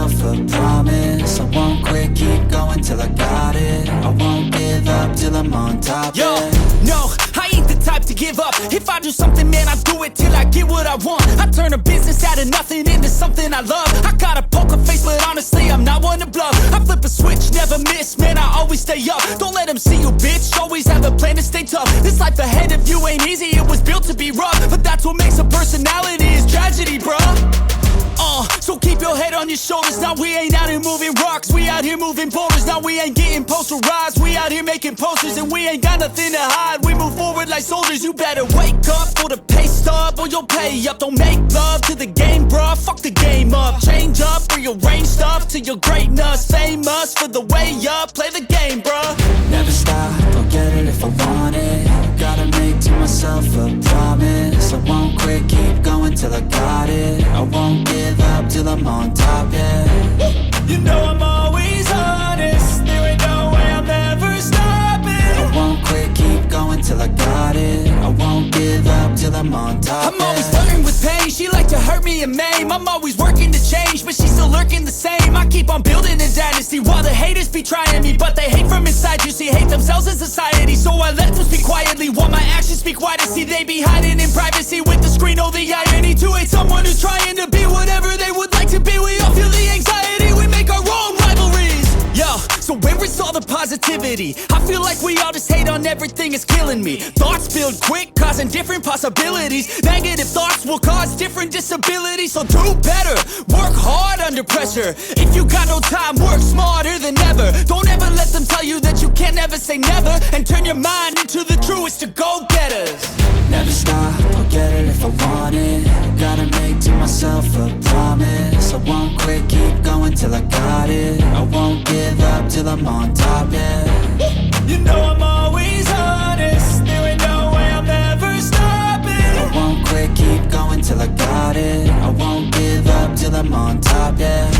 myself a promise. I won't quit, keep going till I got it. I won't give up till I'm on top. Yo, yeah. no, I ain't the type to give up. If I do something, man, I do it till I get what I want. I turn a business out of nothing into something I love. I got a poker face, but honestly, I'm not one to bluff. I flip a switch, never miss, man, I always stay up. Don't let them see you, bitch, always have a plan to stay tough. This life ahead of you ain't easy, it was built to be rough. But that's what makes a personality, is tragedy, bruh. So keep your head on your shoulders. Now we ain't out here moving rocks, we out here moving boulders. Now we ain't getting posterized, we out here making posters. And we ain't got nothing to hide, we move forward like soldiers. You better wake up for the pay stub, or you'll pay up. Don't make love to the game, bruh, fuck the game up. Change up, rearrange stuff to your greatness. Famous for the way up, play the game, bruh. Never stop, I'll get it if I want it. Gotta make to myself a promise. I won't quit, keep going till I got it. I won't give up till I'm on top, yeah. You know I'm always honest, there ain't no way I'm ever stopping. I won't quit, keep going till I got it. I won't give up till I'm on top, I'm always flirting with pain, she like to hurt me and maim. I'm always working to change, but she's still lurking the same. I keep on building a dynasty while the haters be trying me. But they hate from inside, you see, hate themselves in society. So I let them speak quietly while my actions speak wider. See, they be hiding in privacy with the screen, oh the irony. To hate someone who's trying to be whatever they would like to be. We all feel the anxiety, we make our own rivalries. Yo, so where is all the positivity? I feel like we all just hate on everything, it's killing me. Thoughts build quick, causing different possibilities. Negative thoughts will cause different disabilities. So do better, work hard under pressure. If you got no time, work smarter than ever. Don't ever let them tell you that you can't never say never. And turn your mind into the truest of go-getters. Never stop, I'll get it if I want it. Gotta make to myself a promise. I won't quit, keep going till I got it. I won't give up till I'm on top, yeah. You know I'm always honest, there ain't no way I'm ever stopping. I won't quit, keep going till I got it. I won't give up till I'm on top, yeah.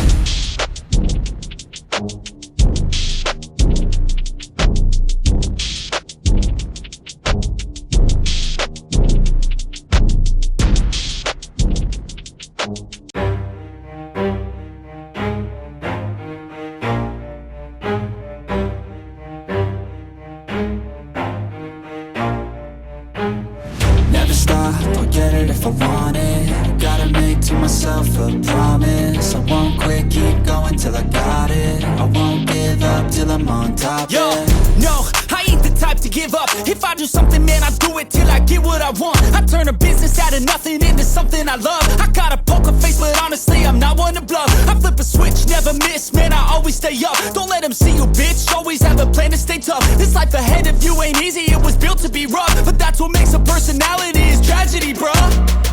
Never stop, I'll get it if I want it. Gotta make to myself a promise. I won't quit, keep going till I got it. I won't give up till I'm on top, Yo, yeah. no, I ain't the type to give up. If I do something, man, I do it till I get what I want. I turn a business out of nothing into something I love. I got a poker face, but honestly, I'm not one to bluff. I flip a switch, never miss, man, I always stay up. Don't let them see you, bitch, always have a plan to stay tough. This life ahead of you ain't easy, it was built to be rough. But that's what makes a personality, is tragedy, bruh.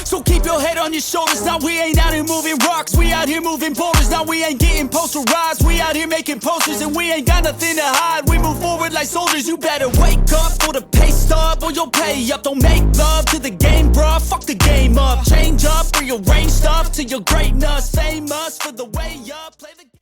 So keep your head on your shoulders. Now we ain't out here moving rocks, we out here moving boulders. Now we ain't getting posterized, we out here making posters. And we ain't got nothing to hide, we move forward like soldiers. You better wake up for the pay stub, or you'll pay up. Don't make love to the game, bruh, fuck the game up. Change up, rearrange stuff to your greatness. Famous for the way up, play the